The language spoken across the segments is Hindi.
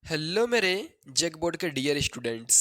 हेलो मेरे जग बोर्ड के डियर स्टूडेंट्स।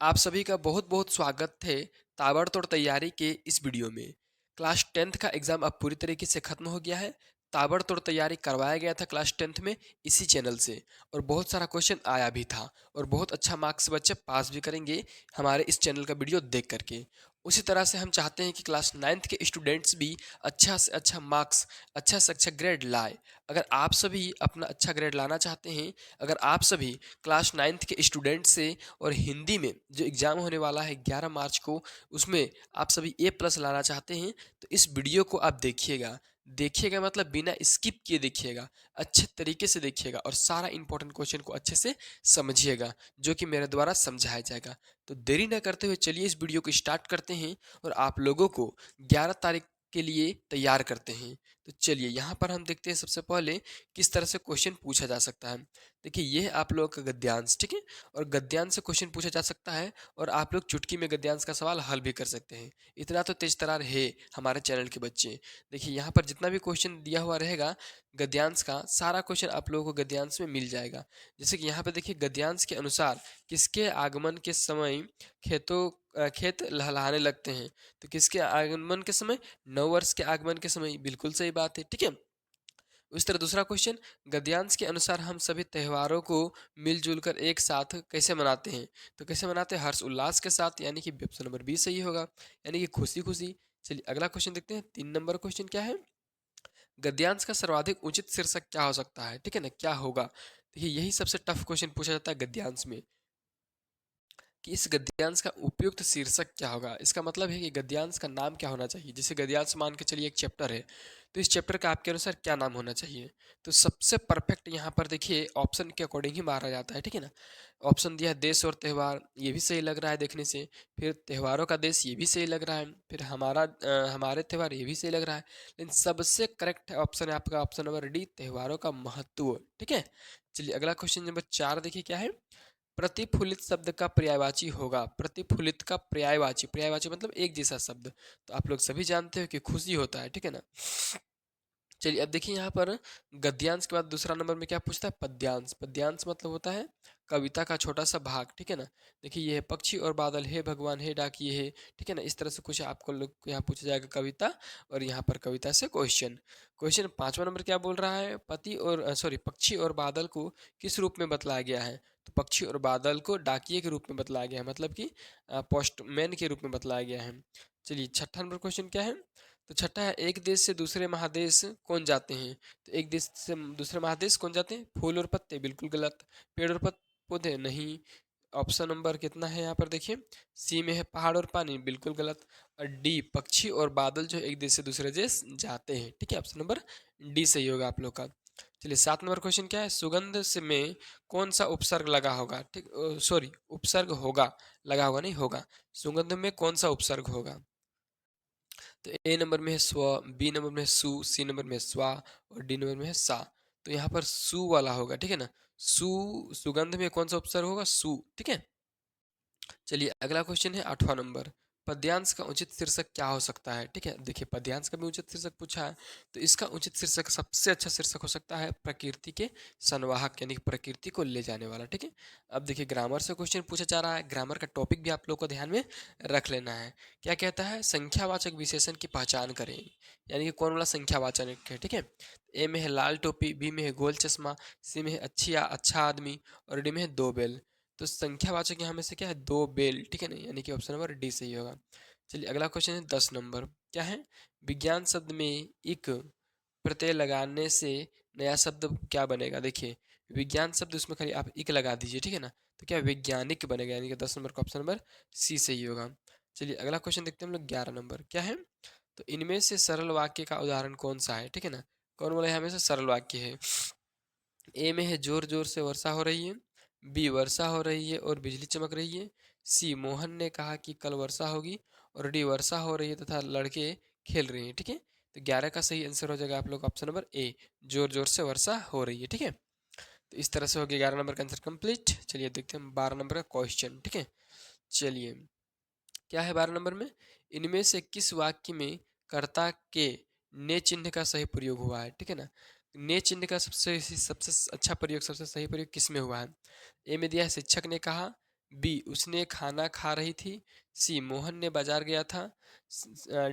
आप सभी का बहुत बहुत स्वागत है ताबड़तोड़ तैयारी के इस वीडियो में। क्लास टेंथ का एग्ज़ाम अब पूरी तरीके से ख़त्म हो गया है। ताबड़तोड़ तैयारी करवाया गया था क्लास टेंथ में इसी चैनल से, और बहुत सारा क्वेश्चन आया भी था, और बहुत अच्छा मार्क्स से बच्चे पास भी करेंगे हमारे इस चैनल का वीडियो देख करके। उसी तरह से हम चाहते हैं कि क्लास नाइन्थ के स्टूडेंट्स भी अच्छा से अच्छा मार्क्स, अच्छा से अच्छा ग्रेड लाए। अगर आप सभी अपना अच्छा ग्रेड लाना चाहते हैं, अगर आप सभी क्लास नाइन्थ के स्टूडेंट से, और हिंदी में जो एग्ज़ाम होने वाला है 11 मार्च को, उसमें आप सभी A+ लाना चाहते हैं, तो इस वीडियो को आप देखिएगा। देखिएगा मतलब बिना स्किप किए देखिएगा, अच्छे तरीके से देखिएगा, और सारा इंपॉर्टेंट क्वेश्चन को अच्छे से समझिएगा जो कि मेरे द्वारा समझाया जाएगा। तो देरी न करते हुए चलिए इस वीडियो को स्टार्ट करते हैं और आप लोगों को 11 तारीख के लिए तैयार करते हैं। तो चलिए यहाँ पर हम देखते हैं सबसे पहले किस तरह से क्वेश्चन पूछा जा सकता है। देखिए ये है आप लोगों का गद्यांश, ठीक है, और गद्यांश से क्वेश्चन पूछा जा सकता है, और आप लोग चुटकी में गद्यांश का सवाल हल भी कर सकते हैं। इतना तो तेज तरार है हमारे चैनल के बच्चे। देखिए यहाँ पर जितना भी क्वेश्चन दिया हुआ रहेगा गद्यांश का, सारा क्वेश्चन आप लोगों को गद्यांश में मिल जाएगा। जैसे कि यहाँ पर देखिए गद्यांश के अनुसार किसके आगमन के समय खेत लहलहाने लगते हैं, तो किसके आगमन के समय, नववर्ष के आगमन के समय, बिल्कुल सही बात है, ठीक है। उस तरह दूसरा क्वेश्चन, गद्यांश के अनुसार हम सभी त्योहारों को मिलजुल कर एक साथ कैसे मनाते हैं, तो कैसे मनाते हैं, हर्ष उल्लास के साथ, यानी कि ऑप्शन नंबर बी सही होगा, यानी कि खुशी खुशी। चलिए अगला क्वेश्चन देखते हैं। 3 नंबर क्वेश्चन क्या है, गद्यांश का सर्वाधिक उचित शीर्षक क्या हो सकता है, ठीक है ना, क्या होगा। देखिए यही सबसे टफ क्वेश्चन पूछा जाता है गद्यांश में, कि इस गद्यांश का उपयुक्त शीर्षक क्या होगा। इसका मतलब है कि गद्यांश का नाम क्या होना चाहिए। जैसे गद्यांश मान के चलिए एक चैप्टर है, तो इस चैप्टर का आपके अनुसार क्या नाम होना चाहिए। तो सबसे परफेक्ट यहाँ पर देखिए ऑप्शन के अकॉर्डिंग ही मारा जाता है, ठीक है ना। ऑप्शन दिया है देश और त्यौहार, ये भी सही लग रहा है देखने से। फिर त्योहारों का देश, ये भी सही लग रहा है। फिर हमारे त्यौहार, ये भी सही लग रहा है। लेकिन सबसे करेक्ट ऑप्शन है आपका ऑप्शन नंबर डी, त्योहारों का महत्व, ठीक है। चलिए अगला क्वेश्चन नंबर 4 देखिए क्या है, प्रतिफलित शब्द का पर्यायवाची होगा। प्रतिफलित का पर्यायवाची, पर्यायवाची मतलब एक जैसा शब्द, तो आप लोग सभी जानते हो कि खुशी होता है, ठीक है ना। चलिए अब देखिए यहाँ पर गद्यांश के बाद दूसरा नंबर में क्या पूछता है, पद्यांश। पद्यांश मतलब होता है कविता का छोटा सा भाग, ठीक है ना। देखिए ये है पक्षी और बादल, हे भगवान हे डाकिए हे, ठीक है ना। इस तरह से कुछ आपको लोग यहाँ पूछा जाएगा कविता, और यहाँ पर कविता से क्वेश्चन। क्वेश्चन 5वां नंबर क्या बोल रहा है, पति और सॉरी पक्षी और बादल को किस रूप में बतलाया गया है, तो पक्षी और बादल को डाकिए के रूप में बतलाया गया है, मतलब कि पोस्टमैन के रूप में बतलाया गया है। चलिए 6ठा नंबर क्वेश्चन क्या है, तो छठा है, एक देश से दूसरे महादेश कौन जाते हैं, तो एक देश से दूसरे महादेश कौन जाते हैं, फूल और पत्ते, बिल्कुल गलत। पेड़ और पौधे, नहीं। ऑप्शन नंबर कितना है यहाँ पर देखिए, सी में है पहाड़ और पानी, बिल्कुल गलत। और डी, पक्षी और बादल जो एक देश से दूसरे देश जाते हैं, ठीक है। ऑप्शन नंबर डी सही होगा आप लोग का। चलिए 7 नंबर क्वेश्चन क्या है, सुगंध से में कौन सा उपसर्ग लगा होगा, ठीक, सॉरी उपसर्ग होगा, लगा होगा नहीं, होगा। सुगंध में कौन सा उपसर्ग होगा, तो ए नंबर में है स्व, बी नंबर में है सु, सी नंबर में है स्वा, और डी नंबर में है सा। तो यहाँ पर सु वाला होगा, ठीक है ना। सु, सुगंध में कौन सा उपसर्ग होगा, सु, ठीक है। चलिए अगला क्वेश्चन है 8वां नंबर, पद्यांश का उचित शीर्षक क्या हो सकता है, ठीक है। देखिए पद्यांश का भी उचित शीर्षक पूछा है, तो इसका उचित शीर्षक, सबसे अच्छा शीर्षक हो सकता है प्रकृति के संवाहक, यानी कि प्रकृति को ले जाने वाला, ठीक है। अब देखिए ग्रामर से क्वेश्चन पूछा जा रहा है, ग्रामर का टॉपिक भी आप लोग को ध्यान में रख लेना है। क्या कहता है, संख्यावाचक विशेषण की पहचान करें, यानी कि कौन वाला संख्यावाचक है, ठीक है। ए में है लाल टोपी, बी में है गोल चश्मा, सी में है अच्छी या अच्छा आदमी, और डी में है दो बैल। तो संख्यावाचक यहाँ में से क्या है, दो बेल, ठीक है ना, यानी कि ऑप्शन नंबर डी सही होगा। चलिए अगला क्वेश्चन है 10 नंबर, क्या है, विज्ञान शब्द में एक प्रत्यय लगाने से नया शब्द क्या बनेगा। देखिए विज्ञान शब्द, उसमें खाली आप इक लगा दीजिए, ठीक है ना, तो क्या वैज्ञानिक बनेगा, यानी कि 10 नंबर का ऑप्शन नंबर सी सही होगा। चलिए अगला क्वेश्चन देखते हैं हम लोग 11 नंबर, क्या है, तो इनमें से सरल वाक्य का उदाहरण कौन सा है, ठीक है ना। कौन वाला यहाँ में से सरल वाक्य है, ए में है जोर जोर से वर्षा हो रही है, बी वर्षा हो रही है और बिजली चमक रही है, सी मोहन ने कहा कि कल वर्षा होगी, और डी वर्षा हो रही है तथा लड़के खेल रहे हैं, ठीक है। तो 11 का सही आंसर हो जाएगा आप लोग ऑप्शन नंबर ए, जोर जोर से वर्षा हो रही है, ठीक है। तो इस तरह से हो गया 11 नंबर का आंसर कंप्लीट। चलिए देखते हैं 12 नंबर का क्वेश्चन, ठीक है। चलिए क्या है 12 नंबर में, इनमें से किस वाक्य में कर्ता के ने चिन्ह का सही प्रयोग हुआ है, ठीक है ना। ने चिन्ह का सबसे अच्छा प्रयोग, सबसे सही प्रयोग किस में हुआ है? ए में दिया है शिक्षक ने कहा, बी उसने खाना खा रही थी, सी मोहन ने बाजार गया था,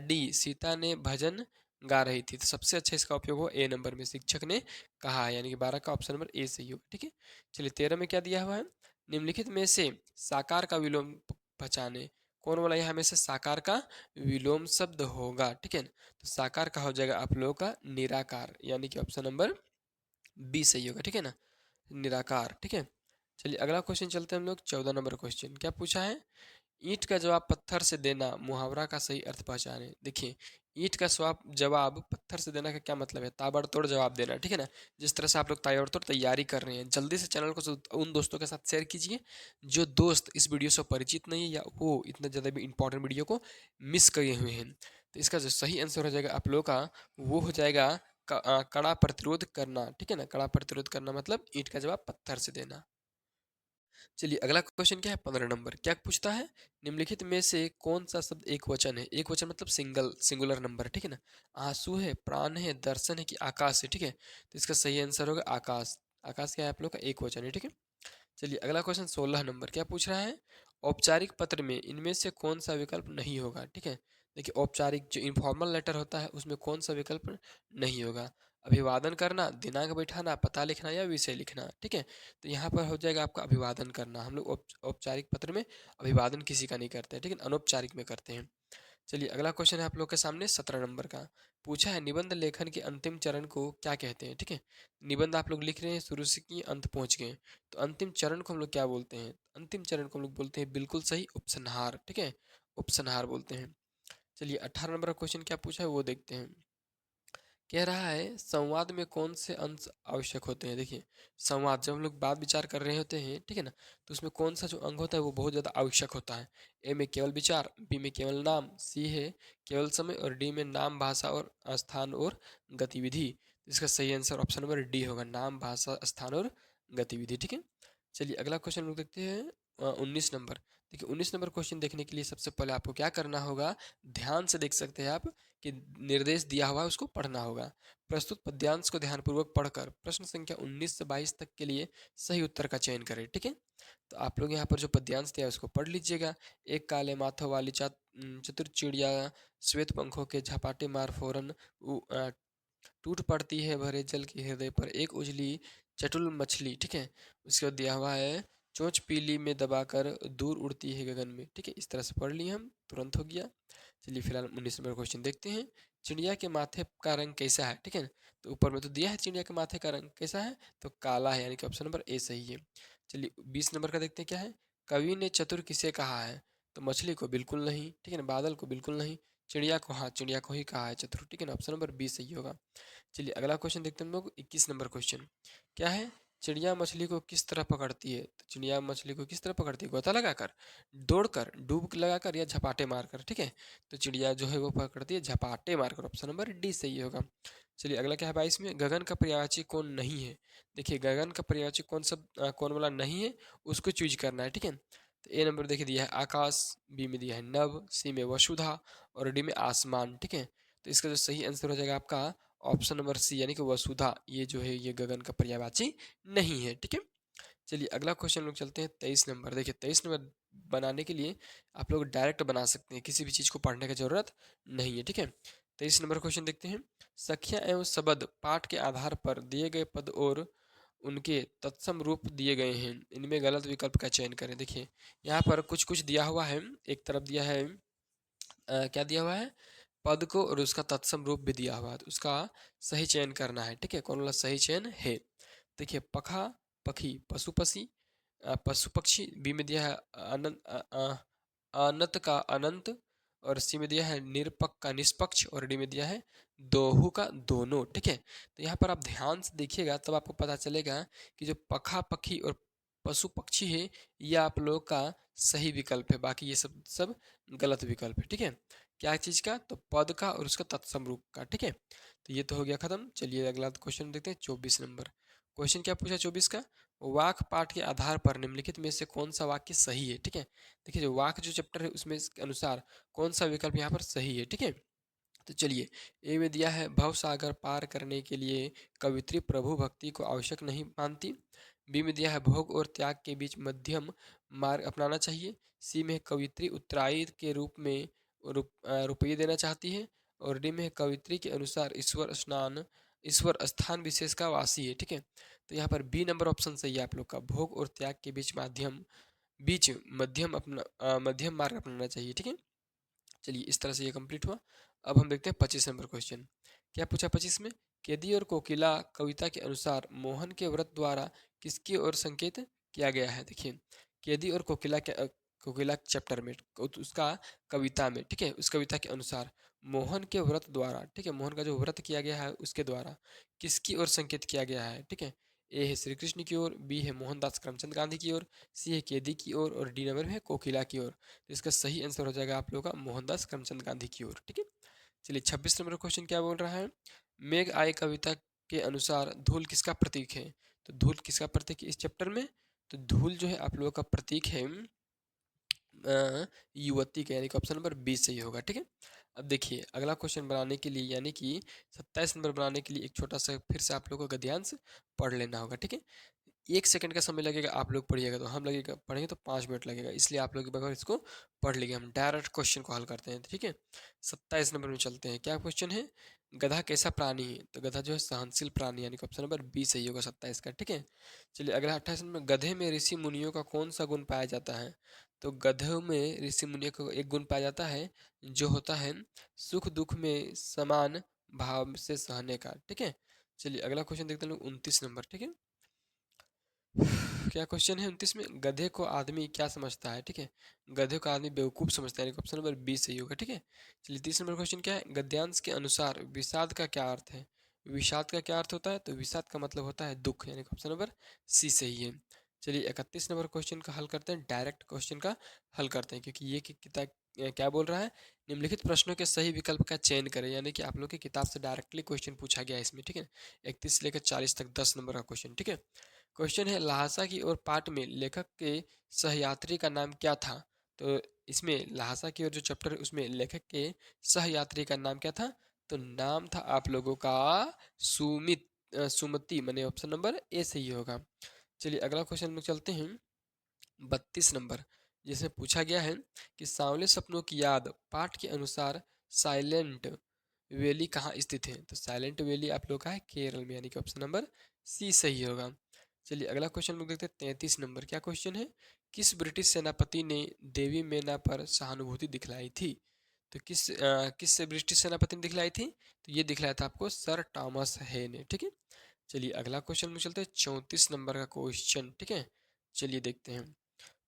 डी सीता ने भजन गा रही थी। तो सबसे अच्छा इसका उपयोग हुआ ए नंबर में, शिक्षक ने कहा, यानी कि 12 का ऑप्शन नंबर ए सही होगा। ठीक है, चलिए 13 में क्या दिया हुआ है? निम्नलिखित में से साकार का विलोम पहचाने। कौन वाला यहाँ में से साकार का विलोम शब्द होगा? ठीक है, तो साकार का हो जाएगा आप लोगों का निराकार, यानी कि ऑप्शन नंबर बी सही होगा। ठीक है ना, निराकार। ठीक है, चलिए अगला क्वेश्चन चलते हैं हम लोग। 14 नंबर क्वेश्चन क्या पूछा है? ईंट का जवाब पत्थर से देना, मुहावरा का सही अर्थ पहचाने। देखिए, ईंट का जवाब पत्थर से देना का क्या मतलब है? ताबड़तोड़ जवाब देना। ठीक है ना, जिस तरह से आप लोग ताबड़तोड़ तैयारी कर रहे हैं, जल्दी से चैनल को उन दोस्तों के साथ शेयर कीजिए जो दोस्त इस वीडियो से परिचित नहीं है या वो इतना ज़्यादा भी इंपॉर्टेंट वीडियो को मिस किए हुए हैं। तो इसका जो सही आंसर हो जाएगा आप लोगों का, वो हो जाएगा कड़ा प्रतिरोध करना। ठीक है ना, कड़ा प्रतिरोध करना मतलब ईंट का जवाब पत्थर से देना। चलिए अगला क्वेश्चन क्या है? 15 नंबर क्या पूछता है? निम्नलिखित में से कौन सा शब्द एक वचन है? एक वचन मतलब सिंगुलर नंबर। ठीक है ना, आंसू है, प्राण है, दर्शन है कि आकाश है? ठीक है, तो इसका सही आंसर होगा आकाश। आकाश क्या है आप लोग का? एक वचन है। ठीक है, चलिए अगला क्वेश्चन 16 नंबर क्या पूछ रहा है? औपचारिक पत्र में इनमें से कौन सा विकल्प नहीं होगा? ठीक है, देखिए औपचारिक जो इनफॉर्मल लेटर होता है उसमें कौन सा विकल्प नहीं होगा? अभिवादन करना, दिनांक बैठाना, पता लिखना या विषय लिखना। ठीक है, तो यहाँ पर हो जाएगा आपका अभिवादन करना। हम लोग औपचारिक पत्र में अभिवादन किसी का नहीं करते हैं, ठीक है, अनौपचारिक में करते हैं। चलिए अगला क्वेश्चन है आप लोग के सामने 17 नंबर का। पूछा है निबंध लेखन के अंतिम चरण को क्या कहते हैं? ठीक है, निबंध आप लोग लिख रहे हैं, शुरू से कि अंत पहुंच गए, तो अंतिम चरण को हम लोग क्या बोलते हैं? अंतिम चरण को हम लोग बोलते हैं, बिल्कुल सही, उपसंहार। ठीक है, उपसंहार बोलते हैं। चलिए 18 नंबर का क्वेश्चन क्या पूछा है वो देखते हैं। कह रहा है संवाद में कौन से अंश आवश्यक होते हैं? देखिए, संवाद जब हम लोग बात विचार कर रहे होते हैं, ठीक है ना, तो उसमें कौन सा जो अंग होता है वो बहुत ज़्यादा आवश्यक होता है। ए में केवल विचार, बी में केवल नाम, सी है केवल समय, और डी में नाम, भाषा और स्थान और गतिविधि। तो इसका सही आंसर ऑप्शन नंबर डी होगा, नाम, भाषा, स्थान और गतिविधि। ठीक है, चलिए अगला क्वेश्चन हम लोग देखते हैं 19 नंबर। देखिए 19 नंबर क्वेश्चन देखने के लिए सबसे पहले आपको क्या करना होगा? ध्यान से देख सकते हैं आप कि निर्देश दिया हुआ है उसको पढ़ना होगा। प्रस्तुत पद्यांश को ध्यानपूर्वक पढ़कर प्रश्न संख्या 19 से 22 तक के लिए सही उत्तर का चयन करें। ठीक है, तो आप लोग यहाँ पर जो पद्यांश दिया है उसको पढ़ लीजिएगा। एक काले माथों वाली चतुर चिड़िया श्वेत पंखों के झपाटे मार फौरन टूट पड़ती है भरे जल के हृदय पर एक उजली चटुल मछली। ठीक है, उसके बाद दिया हुआ है चोंच पीली में दबाकर दूर उड़ती है गगन में। ठीक है, इस तरह से पढ़ लिए हम, तुरंत हो गया। चलिए फिलहाल 19 नंबर क्वेश्चन देखते हैं। चिड़िया के माथे का रंग कैसा है? ठीक है, तो ऊपर में तो दिया है चिड़िया के माथे का रंग कैसा है, तो काला है, यानी कि ऑप्शन नंबर ए सही है। चलिए 20 नंबर का देखते हैं क्या है। कवि ने चतुर किसे कहा है? तो मछली को बिल्कुल नहीं, ठीक है ना, बादल को बिल्कुल नहीं, चिड़िया को हाँ, चिड़िया को ही कहा है चतुर। ठीक है ना, ऑप्शन नंबर बी सही होगा। चलिए अगला क्वेश्चन देखते हैं हम लोग। 21 नंबर क्वेश्चन क्या है? चिड़िया मछली को किस तरह पकड़ती है? तो चिड़िया मछली को किस तरह पकड़ती है? गोता लगाकर, दौड़कर, डूब लगाकर या झपाटे मारकर? ठीक है, तो चिड़िया जो है वो पकड़ती है झपाटे मारकर, ऑप्शन नंबर डी सही होगा। चलिए अगला क्या है 22 में? गगन का पर्यायवाची कौन नहीं है? देखिए गगन का पर्यायवाची कौन वाला नहीं है, उसको चूज करना है। ठीक है, तो ए नंबर देखिए दिया है आकाश, बी में दिया है नभ, सी में वसुधा और डी में आसमान। ठीक है, तो इसका जो सही आंसर हो जाएगा आपका ऑप्शन नंबर सी, यानी कि वसुधा, ये जो है ये गगन का पर्यायवाची नहीं है। ठीक है, चलिए अगला क्वेश्चन लोग चलते हैं 23 नंबर। देखिए 23 नंबर बनाने के लिए आप लोग डायरेक्ट बना सकते हैं, किसी भी चीज़ को पढ़ने की जरूरत नहीं है। ठीक है, 23 नंबर क्वेश्चन देखते हैं। सख्या एवं शब्द पाठ के आधार पर दिए गए पद और उनके तत्सम रूप दिए गए हैं, इनमें गलत विकल्प का चयन करें। देखिए यहाँ पर कुछ कुछ दिया हुआ है, एक तरफ दिया है क्या दिया हुआ है? पद को और उसका तत्सम रूप भी दिया हुआ है, तो उसका सही चयन करना है। ठीक है, कौन वाला सही चयन है? देखिए पखा, पखी, पशु पक्षी, पशु पक्षी, बी में दिया है अनंत का अनंत, और सी में दिया है निरपक्ष का निष्पक्ष, और डी में दिया है दोहू का दोनों। ठीक है, तो यहाँ पर आप ध्यान से देखिएगा तब आपको पता चलेगा कि जो पखा, पखी और पशु पक्षी है ये आप लोगों का सही विकल्प है, बाकी ये सब सब गलत विकल्प है। ठीक है, क्या चीज़ का? तो पद का और उसका तत्सम रूप का। ठीक है, तो ये तो हो गया खत्म। चलिए अगला क्वेश्चन देखते हैं 24 नंबर क्वेश्चन क्या पूछा 24 का। वाक पाठ के आधार पर निम्नलिखित में से कौन सा वाक्य सही है? ठीक है, देखिए जो वाक जो चैप्टर है उसमें इसके अनुसार कौन सा विकल्प यहाँ पर सही है? ठीक है, तो चलिए, ए में दिया है भव सागर पार करने के लिए कवित्री प्रभु भक्ति को आवश्यक नहीं मानती। बी में दिया है भोग और त्याग के बीच मध्यम मार्ग अपनाना चाहिए। सी में कवित्री उत्तरायण के रूप में रुपये देना चाहती है। और डी में है कवित्री के अनुसार ईश्वर स्थान विशेष का वासी है। ठीक है, तो यहाँ पर बी नंबर ऑप्शन सही है आप लोग का, भोग और त्याग के बीच मध्यम मार्ग अपनाना चाहिए। ठीक है, चलिए इस तरह से ये कंप्लीट हुआ। अब हम देखते हैं 25 नंबर क्वेश्चन। क्या पूछा 25 में? केदी और कोकिला कविता के अनुसार मोहन के व्रत द्वारा किसकी ओर संकेत किया गया है? देखिए, केदी और कोकिला चैप्टर में उसका कविता में, ठीक है, उस कविता के अनुसार मोहन के व्रत द्वारा, ठीक है, मोहन का जो व्रत किया गया है उसके द्वारा किसकी ओर संकेत किया गया है? ठीक है, ए है श्री कृष्ण की ओर, बी है मोहनदास करमचंद गांधी की ओर, सी है केदी की ओर और डी नंबर है कोकिला की ओर। तो इसका सही आंसर हो जाएगा आप लोगों का मोहनदास करमचंद गांधी की ओर। ठीक है, चलिए 26 नंबर क्वेश्चन क्या बोल रहा है? मेघ आय कविता के अनुसार धूल किसका प्रतीक है? तो धूल किसका प्रतीक है इस चैप्टर में? तो धूल जो है आप लोगों का प्रतीक है युवती का, यानी कि ऑप्शन नंबर बी सही होगा। ठीक है, अब देखिए अगला क्वेश्चन बनाने के लिए, यानी कि 27 नंबर बनाने के लिए एक छोटा सा फिर से आप लोगों को गद्यांश पढ़ लेना होगा। ठीक है, 1 सेकंड का समय लगेगा, आप लोग पढ़िएगा तो हम लगेगा पढ़ेंगे तो 5 मिनट लगेगा, इसलिए आप लोग एक बार इसको पढ़ लीजिए। हम डायरेक्ट क्वेश्चन को हल करते हैं। ठीक है, 27 नंबर में चलते हैं। क्या क्वेश्चन है? गधा कैसा प्राणी है? तो गधा जो है सहनशील प्राणी, यानी कि ऑप्शन नंबर बी सही होगा 27 का। ठीक है, चलिए अगला 28 नंबर, गधे में ऋषि मुनियों का कौन सा गुण पाया जाता है? तो गधों में ऋषि मुनियों का एक गुण पाया जाता है जो होता है सुख दुख में समान भाव से सहने का। ठीक है, चलिए अगला क्वेश्चन देखते हैं लोग 29 नंबर। ठीक है, क्या क्वेश्चन है 29 में? गधे को आदमी क्या समझता है? ठीक है, गधे को आदमी बेवकूफ समझता है, ऑप्शन नंबर बी सही होगा। ठीक है, चलिए 30 नंबर क्वेश्चन क्या है? गद्यांश के अनुसार विषाद का क्या अर्थ है? विषाद का क्या अर्थ होता है? तो विषाद का मतलब होता है दुख, यानी ऑप्शन नंबर सी सही है। चलिए 31 नंबर क्वेश्चन का हल करते हैं, डायरेक्ट क्वेश्चन का हल करते हैं, क्योंकि ये किताब क्या बोल रहा है? निम्नलिखित प्रश्नों के सही विकल्प का चयन करें, यानी कि आप लोग की किताब से डायरेक्टली क्वेश्चन पूछा गया है इसमें। ठीक है, 31 से लेकर 40 तक 10 नंबर का क्वेश्चन। ठीक है, क्वेश्चन है लहासा की ओर पाठ में लेखक के सहयात्री का नाम क्या था? तो इसमें लहासा की ओर जो चैप्टर है उसमें लेखक के सहयात्री का नाम क्या था? तो नाम था आप लोगों का सुमति, माने ऑप्शन नंबर ए सही होगा। चलिए अगला क्वेश्चन में चलते हैं, 32 नंबर, जिसमें पूछा गया है कि सांवले सपनों की याद पाठ के अनुसार साइलेंट वैली कहाँ स्थित है? तो साइलेंट वैली आप लोग का है केरल में, यानी कि ऑप्शन नंबर सी सही होगा। चलिए अगला क्वेश्चन लोग देखते हैं 33 नंबर। क्या क्वेश्चन है? किस ब्रिटिश सेनापति ने देवी मेना पर सहानुभूति दिखलाई थी? तो किस ब्रिटिश सेनापति ने दिखलाई थी? तो ये दिखलाया था आपको सर टॉमस हे ने। ठीक है, चलिए अगला क्वेश्चन में चलते हैं 34 नंबर का क्वेश्चन। ठीक है, चलिए देखते हैं।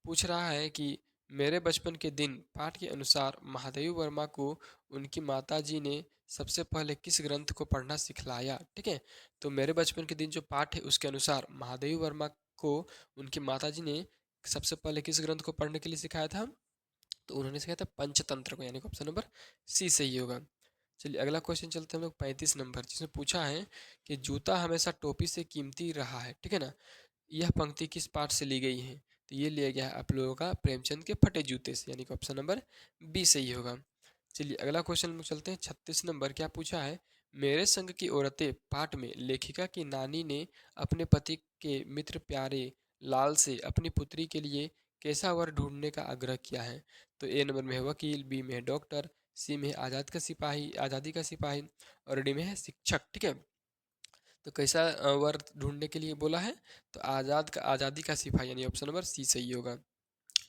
पूछ रहा है कि मेरे बचपन के दिन पाठ के अनुसार महादेवी वर्मा को उनकी माताजी ने सबसे पहले किस ग्रंथ को पढ़ना सिखलाया? ठीक है, तो मेरे बचपन के दिन जो पाठ है उसके अनुसार महादेवी वर्मा को उनकी माताजी ने सबसे पहले किस ग्रंथ को पढ़ने के लिए सिखाया था? तो उन्होंने सिखाया था पंचतंत्र को, यानी कि ऑप्शन नंबर सी सही होगा। चलिए अगला क्वेश्चन चलते हैं हम लोग 35 नंबर, जिसमें पूछा है कि जूता हमेशा टोपी से कीमती रहा है। ठीक है ना, यह पंक्ति किस पाठ से ली गई है? तो ये लिया गया है आप लोगों का प्रेमचंद के फटे जूते से, यानी कि ऑप्शन नंबर बी सही होगा। चलिए अगला क्वेश्चन में चलते हैं 36 नंबर। क्या पूछा है? मेरे संग की औरतें पाठ में लेखिका की नानी ने अपने पति के मित्र प्यारे लाल से अपनी पुत्री के लिए कैसा वर ढूंढने का आग्रह किया है? तो ए नंबर में है वकील, बी में है डॉक्टर, सी में है आज़ादी का सिपाही और डी में है शिक्षक। ठीक है, तो कैसा वर ढूंढने के लिए बोला है? तो आज़ादी का सिपाही, यानी ऑप्शन नंबर सी सही होगा।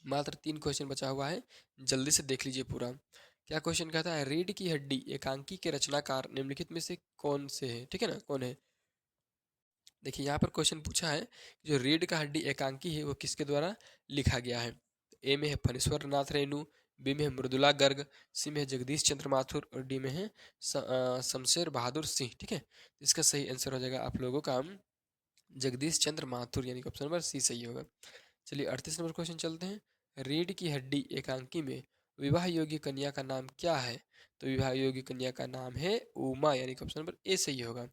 मात्र 3 क्वेश्चन बचा हुआ है, जल्दी से देख लीजिए पूरा। क्या क्वेश्चन कहता है? रीढ़ की हड्डी एकांकी के रचनाकार निम्नलिखित में से कौन से है? ठीक है ना, कौन है? देखिए यहाँ पर क्वेश्चन पूछा है जो रीढ़ का हड्डी एकांकी है वो किसके द्वारा लिखा गया है? ए में है फणीश्वर नाथ रेणु, बी में है मृदुला गर्ग, सी में है जगदीश चंद्र माथुर और डी में है शमशेर बहादुर सिंह। ठीक है, इसका सही आंसर हो जाएगा आप लोगों का जगदीश चंद्र माथुर, यानी कि ऑप्शन नंबर सी सही होगा। चलिए 38 नंबर क्वेश्चन चलते हैं। रीढ़ की हड्डी एकांकी में विवाह योग्य कन्या का नाम क्या है? तो विवाह योग्य कन्या का नाम है उमा, यानी कि ऑप्शन नंबर ए सही होगा।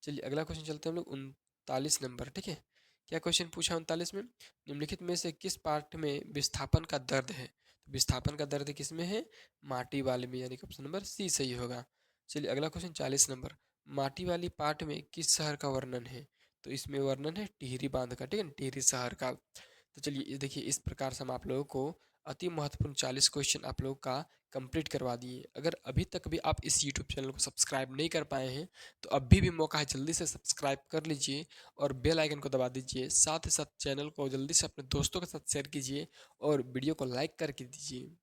चलिए अगला क्वेश्चन चलते हैं हम लोग 39 नंबर। ठीक है, क्या क्वेश्चन पूछा 39 में? निम्नलिखित में से किस पार्ट में विस्थापन का दर्द है? तो विस्थापन का दर्द किस में है? माटी वाले में, यानी कि ऑप्शन नंबर सी सही होगा। चलिए अगला क्वेश्चन 40 नंबर। माटी वाली पाट में किस शहर का वर्णन है? तो इसमें वर्णन है टिहरी बांध का, ठीक है ना, टिहरी शहर का। तो चलिए ये देखिए, इस प्रकार से हम आप लोगों को अति महत्वपूर्ण 40 क्वेश्चन आप लोगों का कंप्लीट करवा दिए। अगर अभी तक भी आप इस यूट्यूब चैनल को सब्सक्राइब नहीं कर पाए हैं तो अभी भी मौका है, जल्दी से सब्सक्राइब कर लीजिए और बेल आइकन को दबा दीजिए। साथ ही साथ चैनल को जल्दी से अपने दोस्तों के साथ शेयर कीजिए और वीडियो को लाइक करके दीजिए।